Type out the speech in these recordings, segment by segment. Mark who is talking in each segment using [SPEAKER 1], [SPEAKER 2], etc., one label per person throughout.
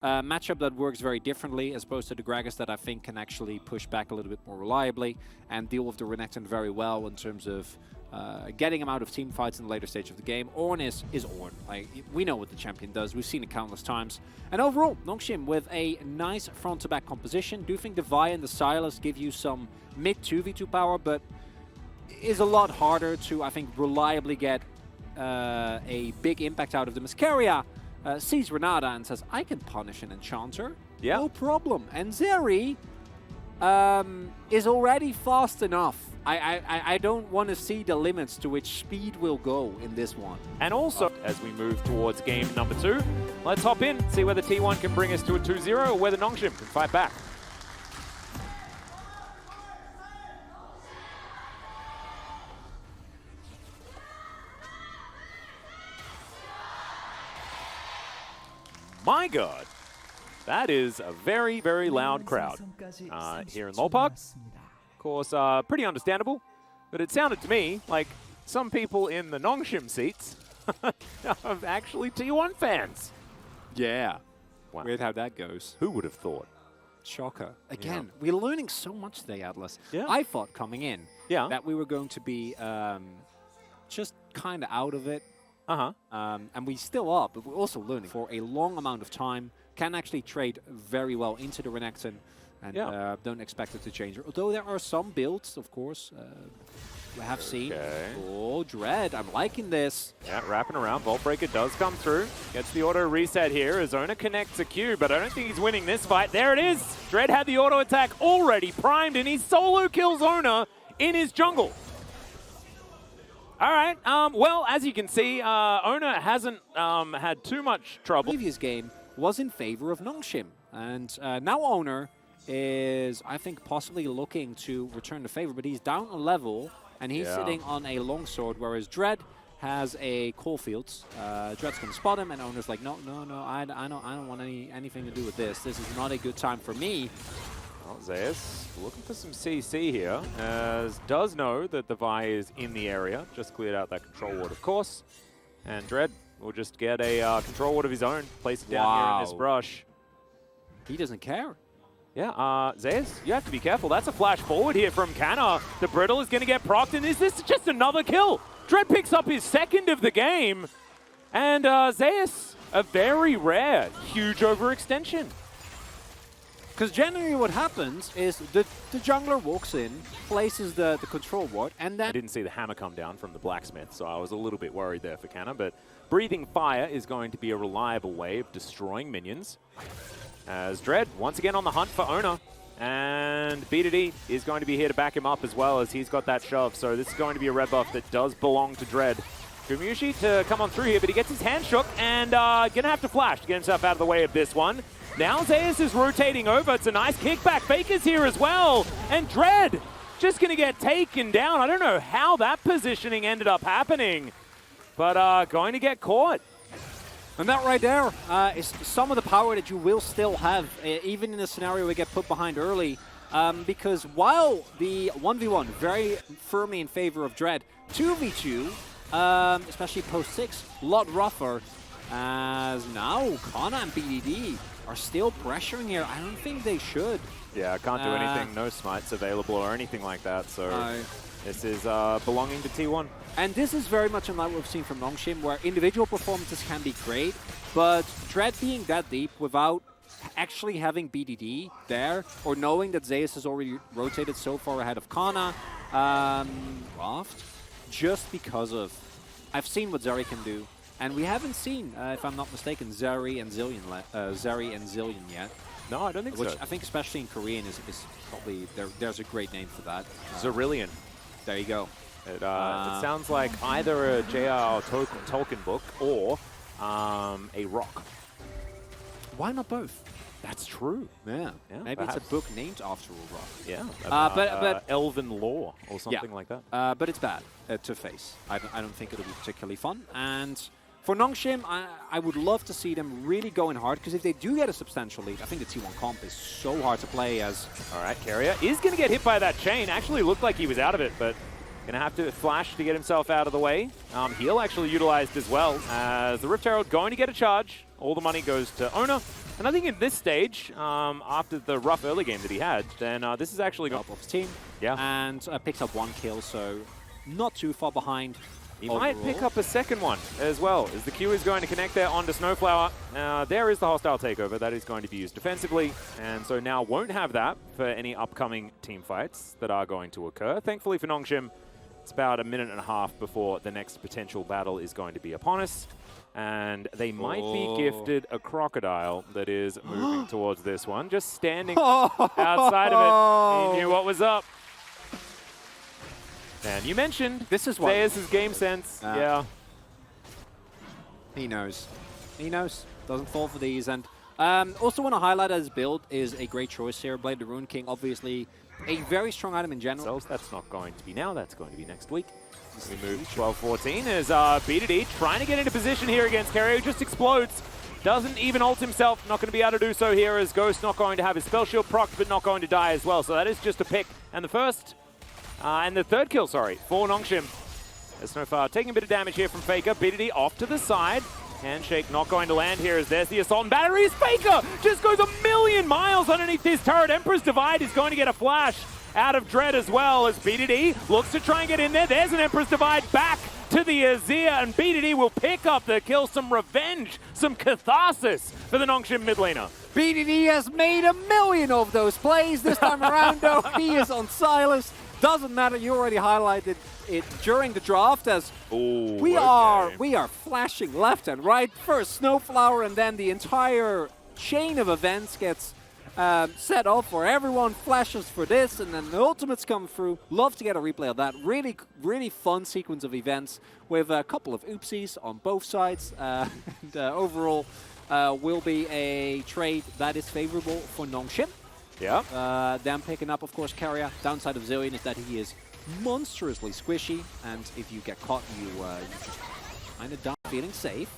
[SPEAKER 1] matchup that works very differently as opposed to the Gragas that I think can actually push back a little bit more reliably and deal with the Renekton very well in terms of getting him out of team fights in the later stage of the game. Ornn is Ornn. Like, we know what the champion does. We've seen it countless times. And overall, Nongshim with a nice front-to-back composition. Do think the Vi and the Sylas give you some mid 2v2 power, but is a lot harder to, I think, reliably get a big impact out of them. Mascaria sees Renata and says, I can punish an Enchanter. Yeah. No problem. And Zeri is already fast enough. I don't want to see the limits to which speed will go in this one.
[SPEAKER 2] And also, as we move towards game number 2, let's hop in, see whether T1 can bring us to a 2-0 or whether Nongshim can fight back. My God, that is a very, very loud crowd here in LoL Park. Of course, pretty understandable, but it sounded to me like some people in the Nongshim seats are actually T1 fans.
[SPEAKER 1] Yeah.
[SPEAKER 2] Wow.
[SPEAKER 1] Weird how that goes.
[SPEAKER 2] Who would have thought?
[SPEAKER 1] Shocker. Again, we're learning so much today, Atlas.
[SPEAKER 2] Yeah.
[SPEAKER 1] I thought coming in that we were going to be just kind of out of it. And we still are, but we're also learning for a long amount of time. Can actually trade very well into the Renekton, and don't expect it to change. Although there are some builds, of course, we have seen. Oh, Dread, I'm liking this.
[SPEAKER 2] Yeah, wrapping around. Vault Breaker does come through. Gets the auto reset here as Ona connects a Q, but I don't think he's winning this fight. There it is. Dread had the auto attack already primed, and he solo kills Ona in his jungle. All right, well, as you can see, Ona hasn't had too much trouble.
[SPEAKER 1] The previous game was in favor of Nongshim, and now Owner is, I think, possibly looking to return the favor, but he's down a level, and he's sitting on a longsword, whereas Dread has a Coalfields. Dread's going to spot him, and Owner's like, no, I don't want anything to do with this. This is not a good time for me.
[SPEAKER 2] Well, Zeus looking for some CC here, as does know that the Vi is in the area. Just cleared out that control ward, of course. And Dread will just get a control ward of his own, place it down here in this brush.
[SPEAKER 1] He doesn't care.
[SPEAKER 2] Yeah, Zeus, you have to be careful. That's a flash forward here from Canna. The Brittle is going to get procced, and is this just another kill? Dread picks up his second of the game. And Zeus, a very rare, huge overextension.
[SPEAKER 1] Because generally what happens is the jungler walks in, places the control ward, and then...
[SPEAKER 2] I didn't see the hammer come down from the blacksmith, so I was a little bit worried there for Canna, but breathing fire is going to be a reliable way of destroying minions. As Dread, once again on the hunt for Ona, and BDD is going to be here to back him up as well, as he's got that shove, so this is going to be a red buff that does belong to Dread. Gumushi to come on through here, but he gets his hand shook, and gonna have to flash to get himself out of the way of this one. Now Zeus is rotating over. It's a nice kickback. Faker's here as well. And Dread just going to get taken down. I don't know how that positioning ended up happening, but going to get caught.
[SPEAKER 1] And that right there is some of the power that you will still have, even in a scenario where we get put behind early. Because while the 1v1 very firmly in favor of Dread, 2v2, especially post-6, a lot rougher. As now Kana and BDD are still pressuring here. I don't think they should.
[SPEAKER 2] Yeah, I can't do anything. No smites available or anything like that. So this is belonging to T1.
[SPEAKER 1] And this is very much in line with what we've seen from Nongshim, where individual performances can be great, but Dread being that deep without actually having BDD there, or knowing that Zeus has already rotated so far ahead of Kana, Raft, just because of... I've seen what Zeri can do. And we haven't seen, if I'm not mistaken, Zeri and Zillion yet.
[SPEAKER 2] No, I don't think so.
[SPEAKER 1] Which I think especially in Korean is probably, there's a great name for that.
[SPEAKER 2] Zerillion.
[SPEAKER 1] There you go.
[SPEAKER 2] It sounds like either a J.R.R. Tolkien book or a rock.
[SPEAKER 1] Why not both?
[SPEAKER 2] That's true.
[SPEAKER 1] Yeah. Maybe perhaps. It's a book named after a rock.
[SPEAKER 2] Yeah. But elven lore or something like that.
[SPEAKER 1] But it's bad to face. I don't think it'll be particularly fun. And for Nongshim, I would love to see them really going hard, because if they do get a substantial lead, I think the T1 comp is so hard to play as...
[SPEAKER 2] All right, Carrier is going to get hit by that chain. Actually looked like he was out of it, but going to have to flash to get himself out of the way. Heal actually utilized as well, as the Rift Herald going to get a charge. All the money goes to Ona. And I think in this stage, after the rough early game that he had, then this is actually
[SPEAKER 1] Top of his team.
[SPEAKER 2] Yeah.
[SPEAKER 1] And picks up 1 kill, so not too far behind.
[SPEAKER 2] He might pick up a second one as well, as the Q is going to connect there onto Snowflower. There is the hostile takeover. That is going to be used defensively, and so now won't have that for any upcoming team fights that are going to occur. Thankfully for Nongshim, it's about a minute and a half before the next potential battle is going to be upon us. And they might be gifted a crocodile that is moving towards this one, just standing outside of it. He knew what was up. And you mentioned
[SPEAKER 1] this is what
[SPEAKER 2] Zayas' game sense. Yeah.
[SPEAKER 1] He knows. He knows. Doesn't fall for these. And also want to highlight his build is a great choice here. Blade the Rune King, obviously a very strong item in general.
[SPEAKER 2] So that's not going to be now. That's going to be next week. We move 12-14 as BDD trying to get into position here against Kerio. Just explodes. Doesn't even ult himself. Not going to be able to do so here as Ghost not going to have his spell shield procced, but not going to die as well. So that is just a pick. And the first... and the third kill, sorry, for Nongshim. As Snowflower taking a bit of damage here from Faker. BDD off to the side. Handshake not going to land here as there's the assault and batteries. Faker just goes a million miles underneath his turret. Emperor's Divide is going to get a flash out of Dread as well as BDD looks to try and get in there. There's an Emperor's Divide back to the Azir, and BDD will pick up the kill. Some revenge, some catharsis for the Nongshim mid laner.
[SPEAKER 1] BDD has made a million of those plays this time around, though. He is on Silas. Doesn't matter, you already highlighted it during the draft as we are flashing left and right. First Snowflower, and then the entire chain of events gets set off for everyone flashes for this, and then the ultimates come through. Love to get a replay of that. Really, really fun sequence of events with a couple of oopsies on both sides. And overall, will be a trade that is favorable for Nongshim.
[SPEAKER 2] Yeah.
[SPEAKER 1] Them picking up, of course, Carrier. Downside of Zillion is that he is monstrously squishy, and if you get caught, you just kind of die feeling safe.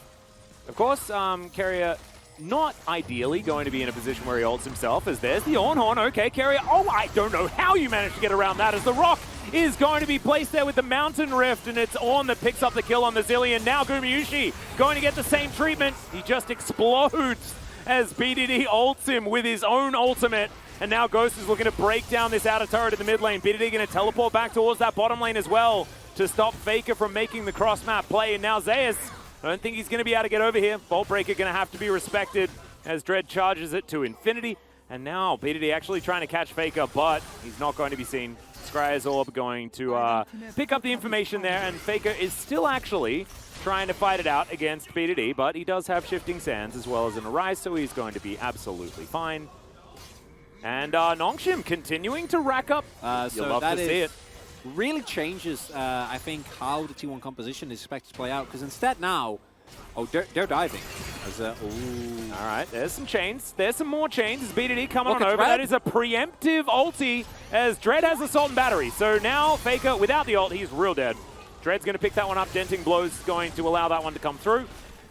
[SPEAKER 2] Of course, Carrier not ideally going to be in a position where he ults himself, as there's the Ornhorn. Okay, Carrier. Oh, I don't know how you managed to get around that, as the rock is going to be placed there with the Mountain Rift, and it's Ornn that picks up the kill on the Zillion. Now Gumayusi going to get the same treatment. He just explodes as BDD ults him with his own ultimate. And now Ghost is looking to break down this outer turret in the mid lane. BDD going to teleport back towards that bottom lane as well to stop Faker from making the cross-map play. And now Zayas, I don't think he's going to be able to get over here. Vault Breaker going to have to be respected as Dread charges it to infinity. And now BDD actually trying to catch Faker, but he's not going to be seen. Scryer's Orb going to pick up the information there, and Faker is still actually trying to fight it out against BDD, but he does have Shifting Sands as well as an Arise, so he's going to be absolutely fine. And Nongshim continuing to rack up. You'll love to see it.
[SPEAKER 1] Really changes, I think, how the T1 composition is expected to play out, because instead now, they're diving.
[SPEAKER 2] All right, there's some chains. There's some more chains. As BDD coming on over. That is a preemptive ulti as Dread has Assault and Battery. So now Faker, without the ult, he's real dead. Dread's going to pick that one up. Denting Blows going to allow that one to come through.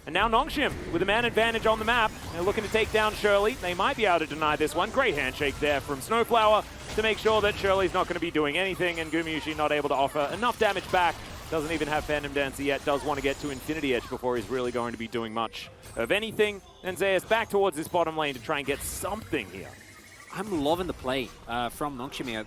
[SPEAKER 2] And now Nongshim with a man advantage on the map. They're looking to take down Shirley. They might be able to deny this one. Great handshake there from Snowflower to make sure that Shirley's not going to be doing anything, and Gumayusi not able to offer enough damage back. Doesn't even have Phantom Dancer yet. Does want to get to Infinity Edge before he's really going to be doing much of anything. And Zayas back towards this bottom lane to try and get something here.
[SPEAKER 1] I'm loving the play from Nongshim here.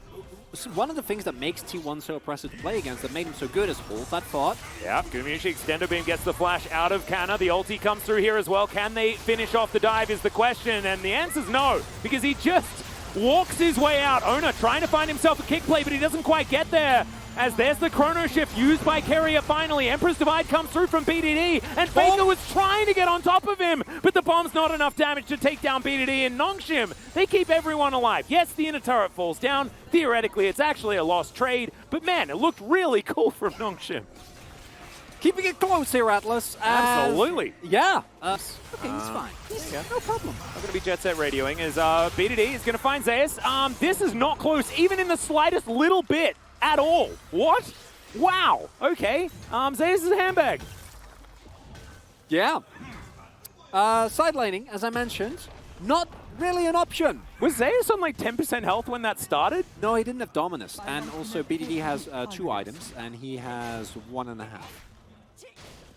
[SPEAKER 1] One of the things that makes T1 so oppressive to play against, that made him so good, is hold that thought.
[SPEAKER 2] Yeah, Gumayusi Extendo Beam gets the flash out of Canna. The ulti comes through here as well. Can they finish off the dive is the question, and the answer's no, because he just walks his way out. Ona trying to find himself a kick play, but he doesn't quite get there. As there's the Chrono Shift used by Keria finally. Emperor's Divide comes through from BDD, and Faker was trying to get on top of him, but the bomb's not enough damage to take down BDD. And Nongshim, they keep everyone alive. Yes, the inner turret falls down. Theoretically, it's actually a lost trade, but man, it looked really cool from Nongshim.
[SPEAKER 1] Keeping it close here, Atlas.
[SPEAKER 2] Absolutely.
[SPEAKER 1] Yeah. Okay, he's fine. No problem.
[SPEAKER 2] I'm going to be Jet Set radioing as BDD is going to find Zayas. This is not close, even in the slightest little bit. At all. What? Wow. Okay. Zayas is a handbag.
[SPEAKER 1] Yeah. Side laning, as I mentioned, not really an option.
[SPEAKER 2] Was Zayas on like 10% health when that started?
[SPEAKER 1] No, he didn't have Dominus. And also BDD has 2 items, and he has 1.5.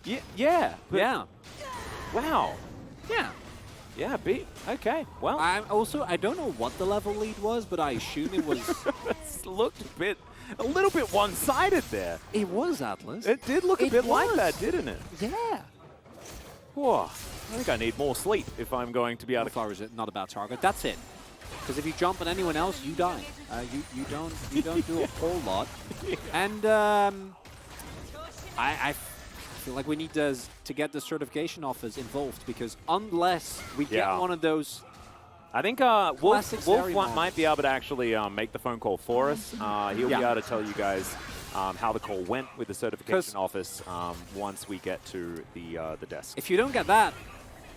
[SPEAKER 2] Yeah.
[SPEAKER 1] Yeah.
[SPEAKER 2] Wow.
[SPEAKER 1] Yeah.
[SPEAKER 2] Yeah, okay, well.
[SPEAKER 1] I don't know what the level lead was, but I assume it was...
[SPEAKER 2] It looked a little bit one-sided there.
[SPEAKER 1] It was, Atlas.
[SPEAKER 2] It did look a bit like that, didn't it?
[SPEAKER 1] Yeah.
[SPEAKER 2] Whoa. I think I need more sleep if I'm going to be able to...
[SPEAKER 1] Flower is not a bad target. That's it. Because if you jump on anyone else, you die. You don't do a whole lot. And I feel like we need to get the certification offers involved, because unless we get one of those...
[SPEAKER 2] I think Wolk might be able to actually make the phone call for us. He'll be able to tell you guys how the call went with the certification office once we get to the desk.
[SPEAKER 1] If you don't get that,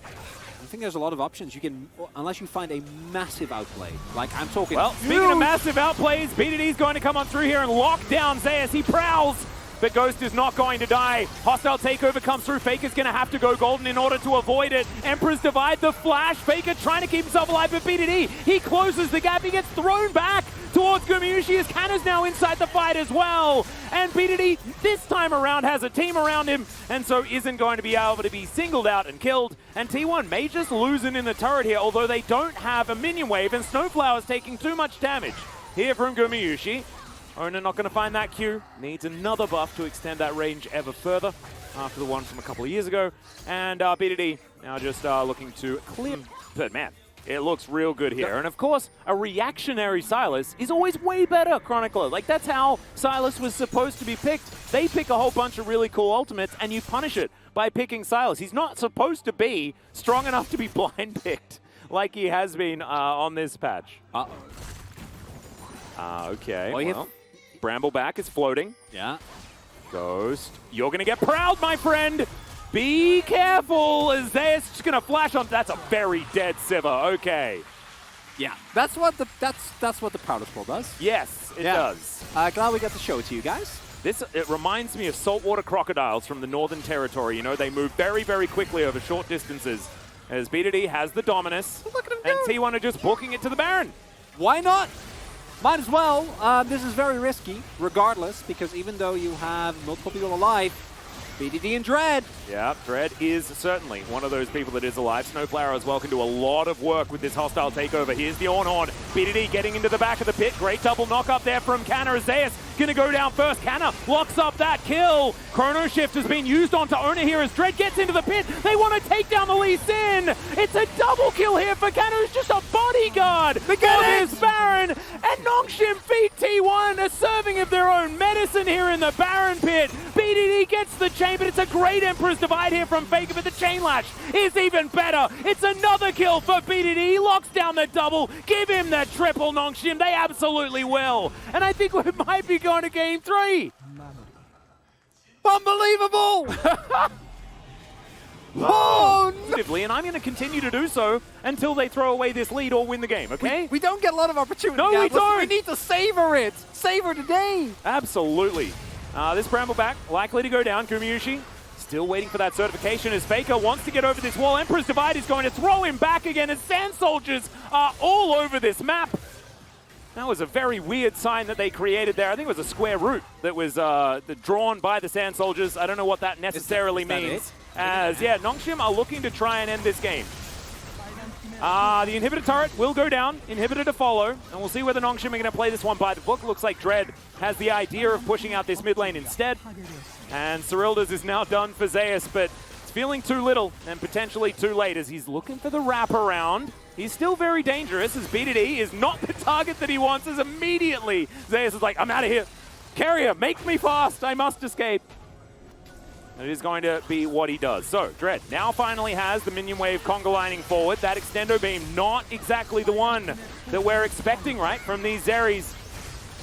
[SPEAKER 1] I think there's a lot of options. You can, unless you find a massive outplay. Like, I'm talking...
[SPEAKER 2] Well, speaking of massive outplays, BDD's going to come on through here and lock down Zeus. He prowls, but Ghost is not going to die. Hostile takeover comes through. Faker's going to have to go golden in order to avoid it. Emperor's Divide, the flash. Faker trying to keep himself alive, but BDD, he closes the gap. He gets thrown back towards Gumayushi as Kanna's now inside the fight as well. And BDD, this time around, has a team around him, and so isn't going to be able to be singled out and killed. And T1 may just losing in the turret here, although they don't have a minion wave, and Snowflower's taking too much damage here from Gumayushi. Ona not going to find that Q. Needs another buff to extend that range ever further after the one from a couple of years ago. And BDD now just looking to clear. But man, it looks real good here. And of course, a reactionary Sylas is always way better, Chronicler. Like, that's how Sylas was supposed to be picked. They pick a whole bunch of really cool ultimates, and you punish it by picking Sylas. He's not supposed to be strong enough to be blind picked like he has been on this patch. Okay, well, Brambleback is floating.
[SPEAKER 1] Yeah.
[SPEAKER 2] Ghost, you're going to get proud, my friend. Be careful, as they're just going to flash on. That's a very dead Sivir. Okay.
[SPEAKER 1] Yeah, that's what the proudest ball does.
[SPEAKER 2] Yes, it does.
[SPEAKER 1] Glad we got to show it to you guys.
[SPEAKER 2] It reminds me of saltwater crocodiles from the Northern Territory. You know, they move very, very quickly over short distances. As BDD has the Dominus,
[SPEAKER 1] look at him
[SPEAKER 2] and
[SPEAKER 1] go.
[SPEAKER 2] T1 are just booking it to the Baron.
[SPEAKER 1] Why not? Might as well. This is very risky, regardless, because even though you have multiple people alive, BDD and Dread.
[SPEAKER 2] Yeah, Dread is certainly one of those people that is alive. Snowflower as well can do a lot of work with this hostile takeover. Here's the Ornhorn. BDD getting into the back of the pit. Great double knock up there from Kanna. Zeus gonna go down first. Kanna locks up that kill. Chrono Shift has been used onto Ona here as Dread gets into the pit. They want to take down the Lee Sin. It's a double kill here for Kanna, who's just a bodyguard for his Baron. And Nongshim feed T1 a serving of their own medicine here in the Baron pit. BDD gets the chain, but it's a great Emperor's Divide here from Faker, but the chain lash is even better. It's another kill for BDD. He locks down the double. Give him the triple, Nongshim. They absolutely will. And I think we might be going to game 3.
[SPEAKER 1] Unbelievable! Oh, no.
[SPEAKER 2] And I'm going to continue to do so until they throw away this lead or win the game, okay?
[SPEAKER 1] We don't get a lot of opportunity.
[SPEAKER 2] No, we don't.
[SPEAKER 1] We need to savor it. Savor today.
[SPEAKER 2] Absolutely. This Brambleback likely to go down. Gumayushi still waiting for that certification as Faker wants to get over this wall. Emperor's Divide is going to throw him back again as Sand Soldiers are all over this map. That was a very weird sign that they created there. I think it was a square root that was drawn by the Sand Soldiers. I don't know what that necessarily means. As, yeah, Nongshim are looking to try and end this game. The inhibitor turret will go down. Inhibitor to follow. And we'll see whether Nongshim are going to play this one by the book. Looks like Dread has the idea of pushing out this mid lane instead. And Cyrilda's is now done for Zeus, but it's feeling too little and potentially too late as he's looking for the wraparound. He's still very dangerous as BDD is not the target that he wants as immediately Zeus is like, I'm out of here. Carrier, make me fast. I must escape. And it is going to be what he does. So, Dread now finally has the minion wave conga lining forward. That extendo beam, not exactly the one that we're expecting, right, from these Zeris.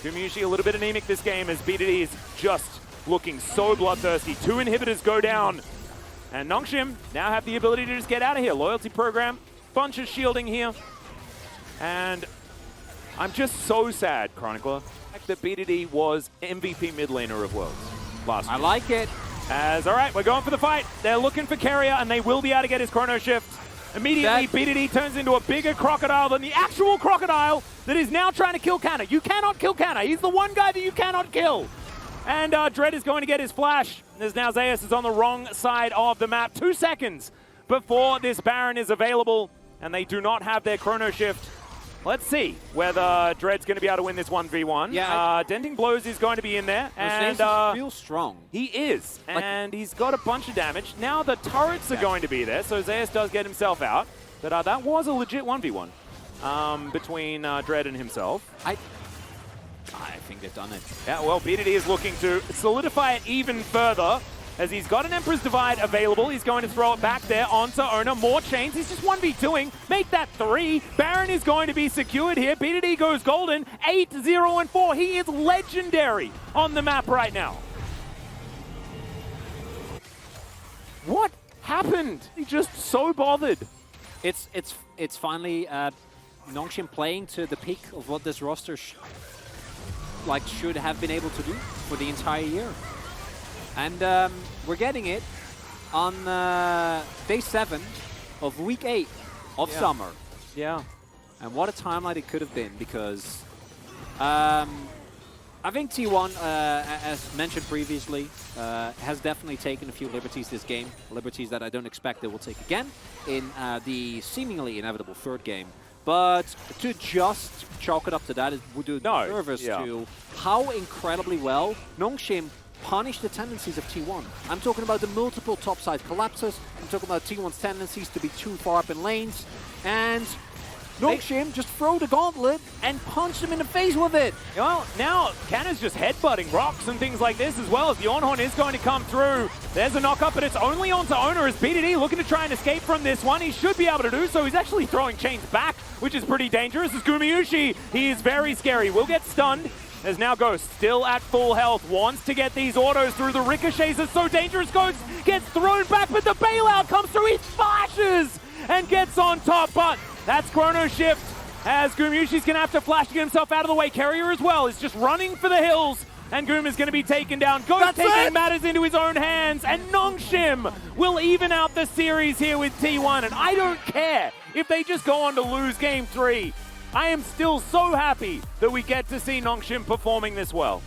[SPEAKER 2] Gumayushi a little bit anemic this game as BDD is just looking so bloodthirsty. 2 inhibitors go down. And Nongshim now have the ability to just get out of here. Loyalty program, bunch of shielding here. And I'm just so sad, Chronicler, that BDD was MVP mid laner of Worlds last year.
[SPEAKER 1] I like it.
[SPEAKER 2] As, all right, we're going for the fight. They're looking for Carrier, and they will be able to get his Chrono Shift. Immediately, BDD turns into a bigger crocodile than the actual crocodile that is now trying to kill Kanna. You cannot kill Kanna. He's the one guy that you cannot kill. And Dread is going to get his flash. As now Zeus is on the wrong side of the map. 2 seconds before this Baron is available. and they do not have their chrono shift. Let's see whether Dread's going to be able to win this 1v1.
[SPEAKER 1] Yeah,
[SPEAKER 2] Denting Blows is going to be in there. And
[SPEAKER 1] real strong.
[SPEAKER 2] He is. And he's got a bunch of damage. Now the turrets are going to be there, so Zeus does get himself out. But that was a legit 1v1 between Dread and himself.
[SPEAKER 1] I think they've done it.
[SPEAKER 2] Yeah, well, BDD is looking to solidify it even further. As he's got an Emperor's Divide available, he's going to throw it back there onto Ona. More chains. He's just 1v2ing. Make that 3. Baron is going to be secured here. BDD goes golden. 8, 0, and 4. He is legendary on the map right now. What happened? He's just so bothered.
[SPEAKER 1] It's finally Nongshim playing to the peak of what this roster should have been able to do for the entire year. And we're getting it on day 7 of week 8 of summer.
[SPEAKER 2] Yeah.
[SPEAKER 1] And what a timeline it could have been, because I think T1, as mentioned previously, has definitely taken a few liberties this game. Liberties that I don't expect they will take again in the seemingly inevitable 3rd game. But to just chalk it up to that would do service to how incredibly well Nongshim punish the tendencies of T1. I'm talking about the multiple topside collapses. I'm talking about T1's tendencies to be too far up in lanes. And Nongshim just throw the gauntlet and punch them in the face with it.
[SPEAKER 2] Well, now Canna's just headbutting rocks and things like this as well, as the Ornhorn is going to come through. There's a knock-up, but it's only onto Ona as BDD looking to try and escape from this one. He should be able to do so. He's actually throwing chains back, which is pretty dangerous. As Gumayushi, he is very scary. Will get stunned. There's now Ghost, still at full health, wants to get these autos through. The ricochets are so dangerous. Ghost gets thrown back, but the bailout comes through. He flashes and gets on top, but that's chrono shift, as Gumayushi's going to have to flash to get himself out of the way. Carrier as well is just running for the hills, and Goom is going to be taken down. Ghost taking matters into his own hands, and Nongshim will even out the series here with T1, and I don't care if they just go on to lose game 3. I am still so happy that we get to see Nongshim performing this well.